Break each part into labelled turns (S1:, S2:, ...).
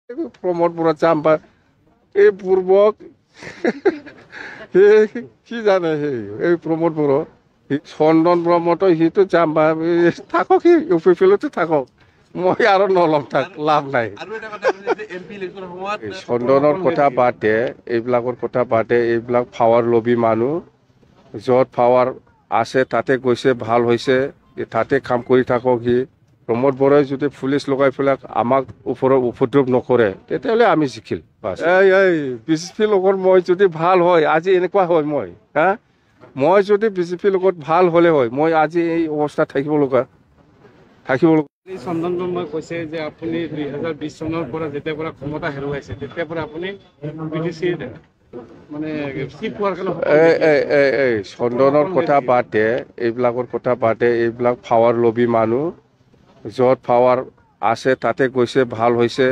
S1: প্ৰমোদ বৰা চাম্পা এই পূৰ্বক কি জানে এই প্ৰমোদ বড়ো চন্দন ব্ৰহ্মতো সিটো চাম্পা থাকক সি ইউপিপিএলতে থাকক মই আৰু নলম থাক লাভ নাই চন্দনৰ কথা বাদে এইবিলাকৰ কথা বাদে এইবিলাক পাৱাৰ লবি মানুহ য'ত পাৱাৰ আছে তাতে গৈছে ভাল হৈছে তাতে কাম কৰি থাকক সি প্ৰমোদ বৰাই যদি পুলিচ লগাই পেলাই আমাক ওপৰত উপদ্ৰৱ নকৰে তেতিয়াহ'লে আমি জিকিল এই বিজেপি লগত মই যদি ভাল হয় আজি এনেকুৱা হয় মই যদি বিজেপিৰ লগত ভাল হ'লে হয় মই আজি এই অৱস্থাত থাকিব লগা
S2: চন্দন ব্ৰহ্মই কৈছে যে আপুনি 2020 চনৰ পৰা যেতিয়াৰ পৰা ক্ষমতা হেৰুৱাইছে তেতিয়াৰ পৰা আপুনি বিটিচিৰ মানে চিট পোৱাৰ
S1: এই চন্দনৰ কথা বাদে এইবিলাকৰ কথা বাদে এইবিলাক পাৱাৰ লবি মানুহ য'ত পাৱাৰ আছে তাতে গৈছে ভাল হৈছে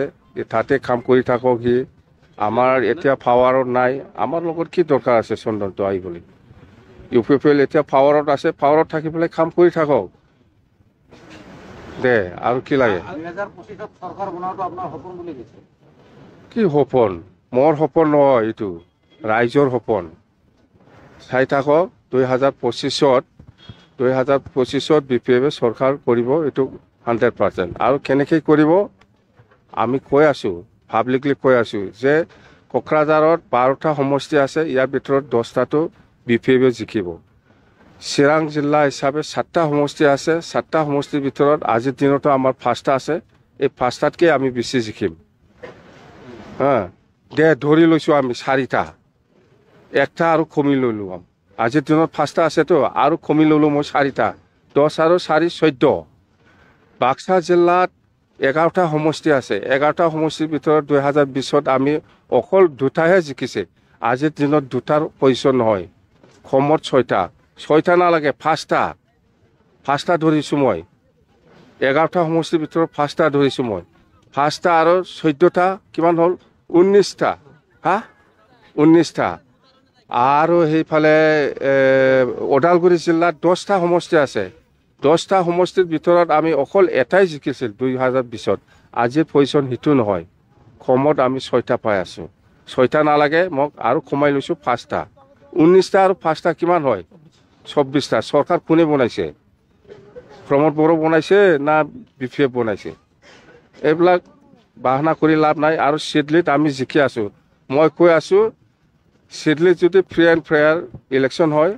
S1: তাতে কাম কৰি থাকক সি আমাৰ এতিয়া পাৱাৰত নাই আমাৰ লগত কি দৰকাৰ আছে চন্দনটো আহিবলৈ ইউপিপিএল এতিয়া পাৱাৰত আছে পাৱাৰত থাকি পেলাই কাম কৰি থাকক দে আৰু কি লাগে কি সপোন মোৰ সপোন নহয় এইটো ৰাইজৰ সপোন চাই থাকক 2025ত বিপিএফে চৰকাৰ কৰিব এইটো 100% আৰু কেনেকৈ কৰিব আমি কৈ আছোঁ পাব্লিকলি কৈ আছোঁ যে কোকৰাঝাৰত 12টা সমষ্টি আছে ইয়াৰ ভিতৰত 10টাটো বিপিএফে জিকিব চিৰাং জিলা হিচাপে 7টা সমষ্টি আছে 7টা সমষ্টিৰ ভিতৰত আজিৰ দিনতো আমাৰ 5টা আছে এই 5টাতকৈ আমি বেছি জিকিম দে ধৰি লৈছোঁ আমি 4টা একটা আৰু কমি ল'লোঁ আজিৰ দিনত 5টা আছেতো আৰু কমি ল'লোঁ মই 4টা 10 আৰু 4 14 বাক্সা জিলাত 11টা সমষ্টি আছে 11টা সমষ্টিৰ ভিতৰত 2020ত আমি অকল 2টাহে জিকিছে আজিৰ দিনত 2টাৰ পজিশ্যন নহয় কমত 6টা নালাগে 5টা ধৰিছোঁ মই 11টা সমষ্টিৰ ভিতৰত 5টা ধৰিছোঁ মই 5টা আৰু 14টা কিমান হ'ল 19টা 19টা আৰু সেইফালে ওদালগুৰি জিলাত 10টা সমষ্টি আছে 10টা সমষ্টিৰ ভিতৰত আমি অকল এটাই জিকিছিল 2020ত আজিৰ পজিশ্যন সেইটো নহয় কমত আমি 6টা পাই আছোঁ 6টা নালাগে মোক আৰু কমাই লৈছোঁ 5টা 19টা আৰু 5টা কিমান হয় 24টা চৰকাৰ কোনে বনাইছে প্ৰমোদ বড়ো বনাইছে না বিপিএফ বনাইছে এইবিলাক বাহানা কৰি লাভ নাই আৰু চিডলিত আমি জিকি আছোঁ মই কৈ আছোঁ চিডলিত যদি ফ্ৰী এণ্ড ফেয়াৰ ইলেকশ্যন হয়